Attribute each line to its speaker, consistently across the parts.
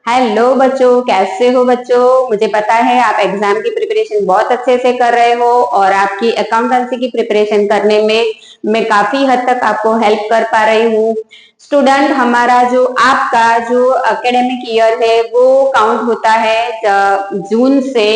Speaker 1: Hello बच्चों, कैसे हो बच्चों। मुझे पता है आप एग्जाम की प्रिपरेशन बहुत अच्छे से कर रहे हो और आपकी अकाउंटेंसी की प्रिपरेशन करने में मैं काफी हद तक आपको हेल्प कर पा रही हूँ। स्टूडेंट, हमारा जो आपका जो एकेडमिक ईयर है वो काउंट होता है जून से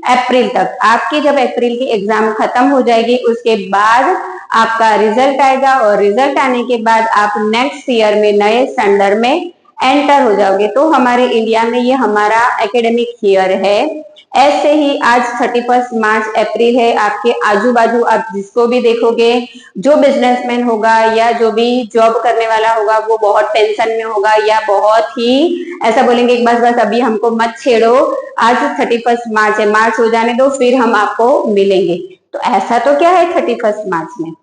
Speaker 1: अप्रैल तक। आपकी जब अप्रैल की एग्जाम खत्म हो जाएगी उसके बाद आपका रिजल्ट आएगा और रिजल्ट आने के बाद आप नेक्स्ट ईयर में नए स्टैंडर्ड में एंटर हो जाओगे। तो हमारे इंडिया में ये हमारा एकेडमिक ईयर है। ऐसे ही आज 31 मार्च अप्रैल है। आपके आजू बाजू आप जिसको भी देखोगे, जो बिजनेसमैन होगा या जो भी जॉब करने वाला होगा वो बहुत टेंशन में होगा या बहुत ही ऐसा बोलेंगे कि बस बस अभी हमको मत छेड़ो, आज 31 मार्च है, मार्च हो जाने दो फिर हम आपको मिलेंगे। तो ऐसा तो क्या है 31 मार्च में?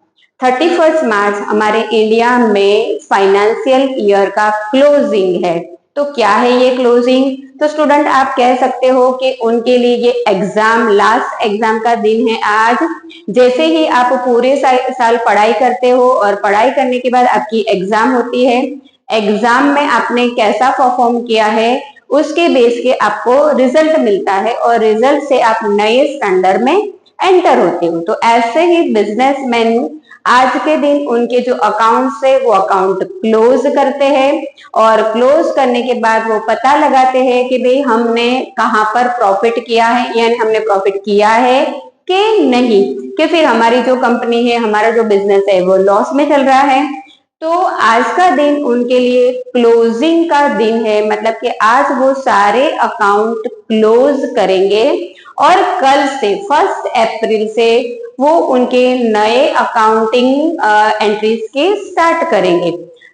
Speaker 1: 31 मार्च हमारे इंडिया में फाइनेंशियल ईयर का क्लोजिंग है। तो क्या है ये क्लोजिंग? तो स्टूडेंट आप कह सकते हो कि उनके लिए ये एग्जाम, लास्ट एग्जाम का दिन है आज। जैसे ही आप पूरे साल पढ़ाई करते हो और पढ़ाई करने के बाद आपकी एग्जाम होती है, एग्जाम में आपने कैसा परफॉर्म किया है उसके बेस के आपको रिजल्ट मिलता है और रिजल्ट से आप नए स्टैंडर्ड में एंटर होते हो। तो ऐसे ही बिजनेसमैन आज के दिन उनके जो अकाउंट्स है वो अकाउंट क्लोज करते हैं और क्लोज करने के बाद वो पता लगाते हैं कि भाई हमने कहाँ पर प्रॉफिट किया है, यानी हमने प्रॉफिट किया है कि नहीं, कि फिर हमारी जो कंपनी है, हमारा जो बिजनेस है वो लॉस में चल रहा है। तो आज का दिन उनके लिए क्लोजिंग का दिन है, मतलब कि आज वो सारे अकाउंट क्लोज करेंगे और कल से 1 अप्रैल से वो उनके नए अकाउंटिंग एंट्रीज के स्टार्ट करेंगे।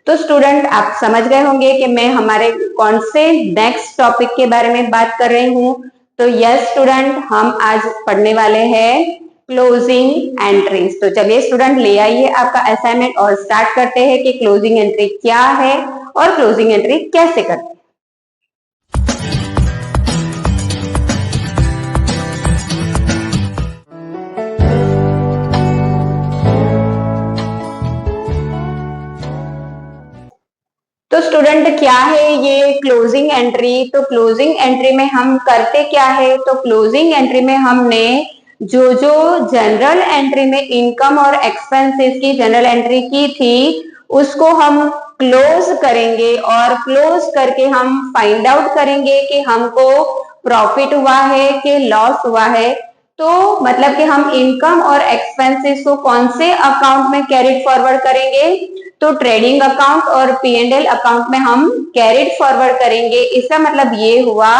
Speaker 1: तो स्टूडेंट आप समझ गए होंगे कि मैं हमारे कौन से नेक्स्ट टॉपिक के बारे में बात कर रही हूँ। तो यस स्टूडेंट, हम आज पढ़ने वाले हैं क्लोजिंग एंट्रीज। तो चलिए स्टूडेंट, ले आइए आपका असाइनमेंट और स्टार्ट करते हैं कि क्लोजिंग एंट्री क्या है और क्लोजिंग एंट्री कैसे करते हैं। तो स्टूडेंट क्या है ये क्लोजिंग एंट्री? तो क्लोजिंग एंट्री में हम करते क्या है? तो क्लोजिंग एंट्री में हमने जो जो जनरल एंट्री में इनकम और एक्सपेंसेस की जनरल एंट्री की थी उसको हम क्लोज करेंगे और क्लोज करके हम फाइंड आउट करेंगे कि हमको प्रॉफिट हुआ है कि लॉस हुआ है। तो मतलब कि हम इनकम और एक्सपेंसेस को कौन से अकाउंट में कैरिड फॉरवर्ड करेंगे? तो ट्रेडिंग अकाउंट और P&L अकाउंट में हम कैरिड फॉरवर्ड करेंगे। इसका मतलब ये हुआ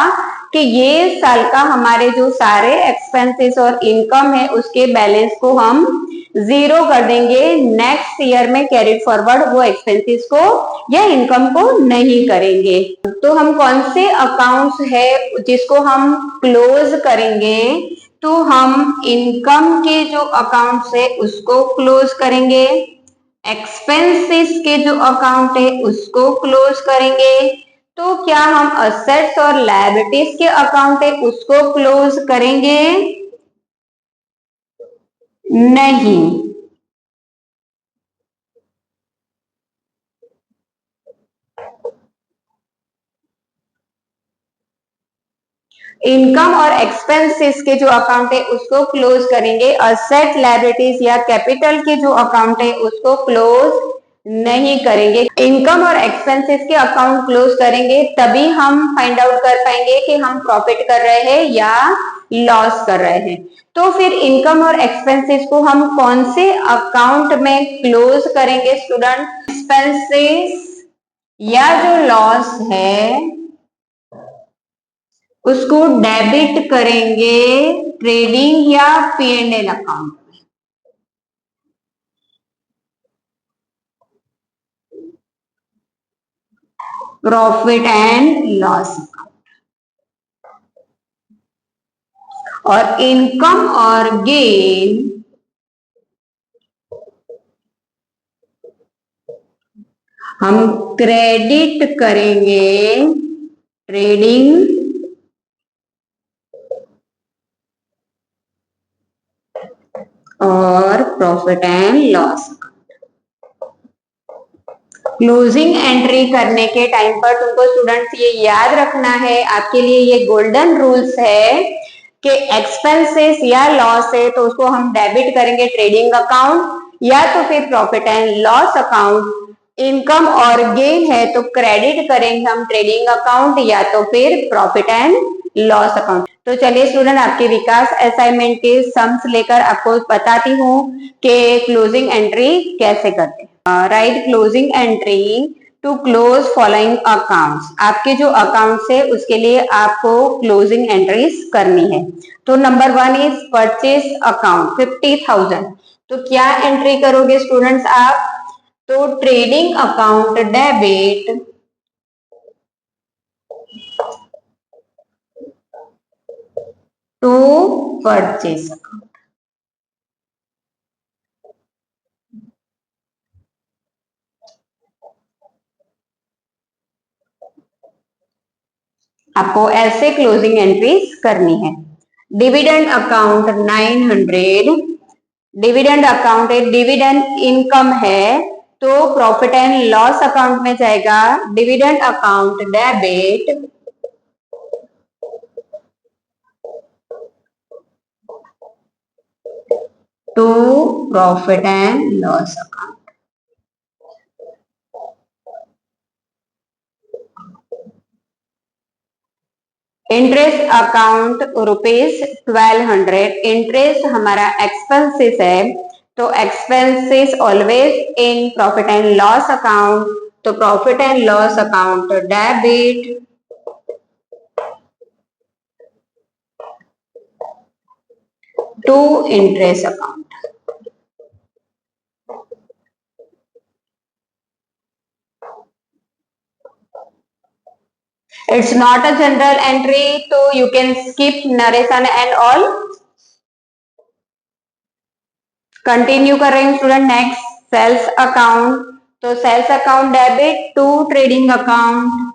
Speaker 1: कि ये साल का हमारे जो सारे एक्सपेंसेस और इनकम है उसके बैलेंस को हम जीरो कर देंगे। नेक्स्ट ईयर में कैरिड फॉरवर्ड वो एक्सपेंसेस को या इनकम को नहीं करेंगे। तो हम कौन से अकाउंट्स है जिसको हम क्लोज करेंगे? तो हम इनकम के जो अकाउंट्स है उसको क्लोज करेंगे, एक्सपेंसेस के जो अकाउंट है उसको क्लोज करेंगे। तो क्या हम असेट्स और लायबिलिटीज के अकाउंट है उसको क्लोज करेंगे? नहीं। इनकम और एक्सपेंसेस के जो अकाउंट है उसको क्लोज करेंगे, असेट लायबिलिटीज या कैपिटल के जो अकाउंट है उसको क्लोज नहीं करेंगे। इनकम और एक्सपेंसेस के अकाउंट क्लोज करेंगे तभी हम फाइंड आउट कर पाएंगे कि हम प्रॉफिट कर रहे हैं या लॉस कर रहे हैं। तो फिर इनकम और एक्सपेंसेस को हम कौन से अकाउंट में क्लोज करेंगे स्टूडेंट? एक्सपेंसेस या जो लॉस है उसको डेबिट करेंगे ट्रेडिंग या P&L account. Profit and loss और इनकम और गेन हम क्रेडिट करेंगे ट्रेडिंग और profit and loss. Closing entry करने के टाइम पर तुमको स्टूडेंट्स ये याद रखना है, आपके लिए ये गोल्डन रूल्स है कि एक्सपेंसेस या लॉस है तो उसको हम डेबिट करेंगे ट्रेडिंग अकाउंट, या तो फिर profit and loss account. Income और गेन है तो क्रेडिट करेंगे हम ट्रेडिंग अकाउंट या तो फिर प्रॉफिट एंड लॉस अकाउंट। तो चलिए स्टूडेंट, आपके विकास असाइनमेंट के सम्स लेकर आपको बताती हूँ कि क्लोजिंग एंट्री कैसे करते हैं। Write closing entry to close following accounts. आपके जो अकाउंट्स है उसके लिए आपको क्लोजिंग एंट्रीज करनी है। तो नंबर 1 इज परचेज अकाउंट 50,000। तो क्या एंट्री करोगे स्टूडेंट्स आप? तो trading account debit to purchase account. आपको ऐसे क्लोजिंग एंट्रीज करनी है। डिविडेंड अकाउंट 900, डिविडेंड अकाउंट है, डिविडेंड इनकम है तो प्रॉफिट एंड लॉस अकाउंट में जाएगा dividend account debit to profit and loss account. Interest account ₹1200, interest हमारा एक्सपेंसेस है तो expenses always in profit and loss account. तो profit and loss account debit to interest account. It's not a general entry, so you can skip narration and all. Continue कर रहे हैं student. Next sales account, तो sales account debit to trading account.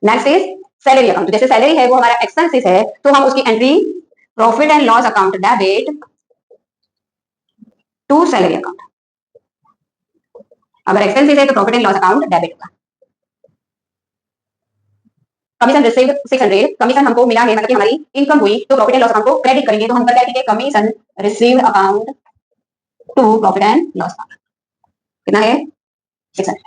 Speaker 1: Next is salary account. जैसे salary है वो हमारा expenses है तो हम उसकी entry profit and loss account debit to salary account. अगर एक्सपेंसेस है तो profit and loss account debit होगा। कमीशन रिसीव्ड 600, कमीशन हमको मिला है मतलब कि हमारी इनकम हुई तो प्रॉफिट एंड लॉस अकाउंट को क्रेडिट करेंगे। तो हम क्या लिखेंगे? Commission received account to profit and loss account. कितना है? 600।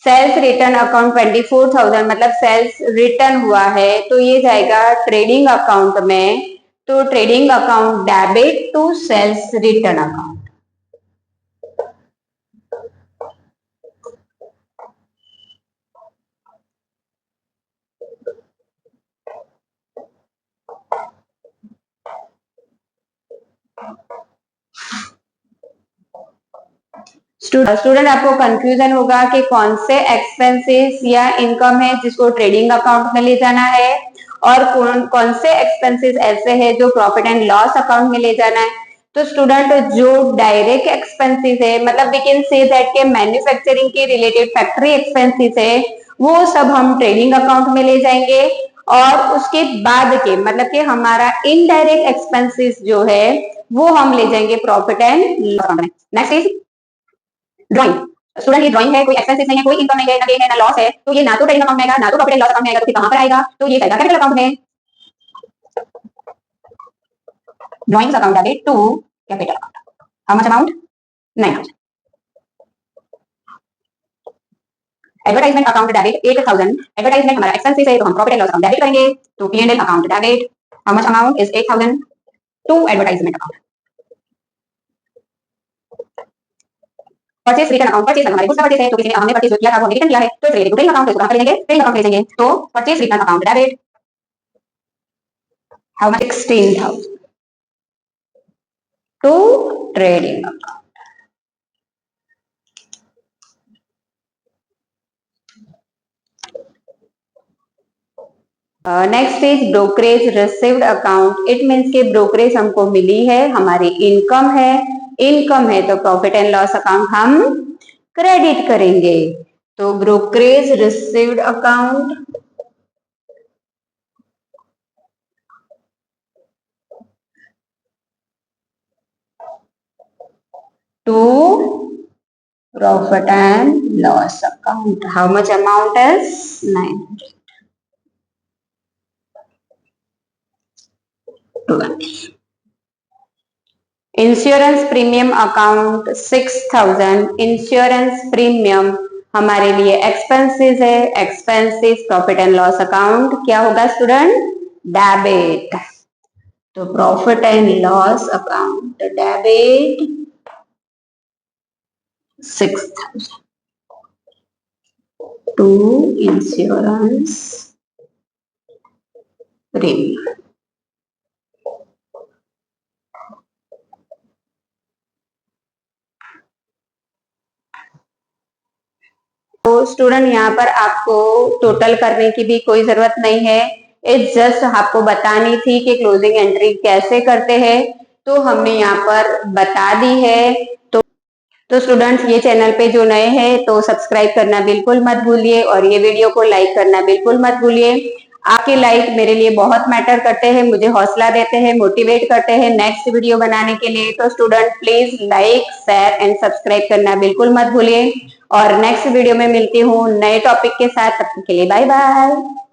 Speaker 1: सेल्स रिटर्न अकाउंट 24,000 मतलब सेल्स रिटर्न हुआ है तो ये जाएगा ट्रेडिंग अकाउंट में। तो trading account debit to sales return account. Student आपको कंफ्यूजन होगा कि कौन से एक्सपेंसेस या इनकम है जिसको ट्रेडिंग अकाउंट में ले जाना है और कौन से एक्सपेंसेस ऐसे हैं जो प्रॉफिट एंड लॉस अकाउंट में ले जाना है। तो स्टूडेंट जो डायरेक्ट एक्सपेंसेस है मतलब वी कैन से दैट के मैन्युफैक्चरिंग के रिलेटेड फैक्ट्री एक्सपेंसेस है वो सब हम ट्रेडिंग अकाउंट में ले जाएंगे। और उसके बाद के मतलब कि हमारा इनडायरेक्ट एक्सपेंसेस जो है वो हम ले जाएंगे प्रॉफिट एंड लॉस अकाउंट में। Next is drawing. स्टूडेंट ये ड्राइंग है, कोई एक्सपेंसेस नहीं है, कोई इनकम नहीं है, ना गेन है ना लॉस है, तो ये ना तो ट्रेडिंग अकाउंट में आएगा ना तो प्रॉफिट एंड लॉस अकाउंट में आएगा। तो फिर कहां पर आएगा? तो ये जाएगा कैपिटल अकाउंट में। Drawings account debit to capital account. How much amount? 9,000। Advertisement account debit 8,000। Advertisement हमारा एक्सपेंसेस है तो हम profit and loss account debit करेंगे। तो P&L account debit. How much amount is 8,000 to advertisement account. Purchase return account, purchase हमारे goods का purchase है तो किसी ने हमने परचेज किया था वो रिटर्न किया है तो इसलिए ट्रेडिंग अकाउंट इसको कहां लेंगे? ट्रेडिंग अकाउंट ले जाएंगे। तो purchase return account debit how much? 16,000 to trading account. Next is brokerage received account. It means के ब्रोकरेज हमको मिली है, हमारी इनकम है इनकम है तो प्रॉफिट एंड लॉस अकाउंट हम क्रेडिट करेंगे। तो brokerage received account, to profit and loss account. How much amount is 900? 20. Insurance premium account 6000। Insurance premium हमारे लिए एक्सपेंसेस है, expenses profit and loss account क्या होगा स्टूडेंट? डेबिट। तो profit and loss account debit 6000 to insurance premium। तो student यहाँ पर आपको टोटल करने की भी कोई जरूरत नहीं है, इट्स जस्ट आपको बतानी थी कि क्लोजिंग एंट्री कैसे करते हैं, तो हमने यहाँ पर बता दी है। तो स्टूडेंट्स ये चैनल पे जो नए हैं तो सब्सक्राइब करना बिल्कुल मत भूलिए और ये वीडियो को लाइक करना बिल्कुल मत भूलिए। आपके लाइक मेरे लिए बहुत मैटर करते हैं, मुझे हौसला देते हैं, मोटिवेट करते हैं नेक्स्ट वीडियो बनाने के लिए। तो student please like, share and subscribe करना बिल्कुल मत भूलिए और नेक्स्ट वीडियो में मिलती हूँ नए टॉपिक के साथ। तब तक के लिए बाय बाय।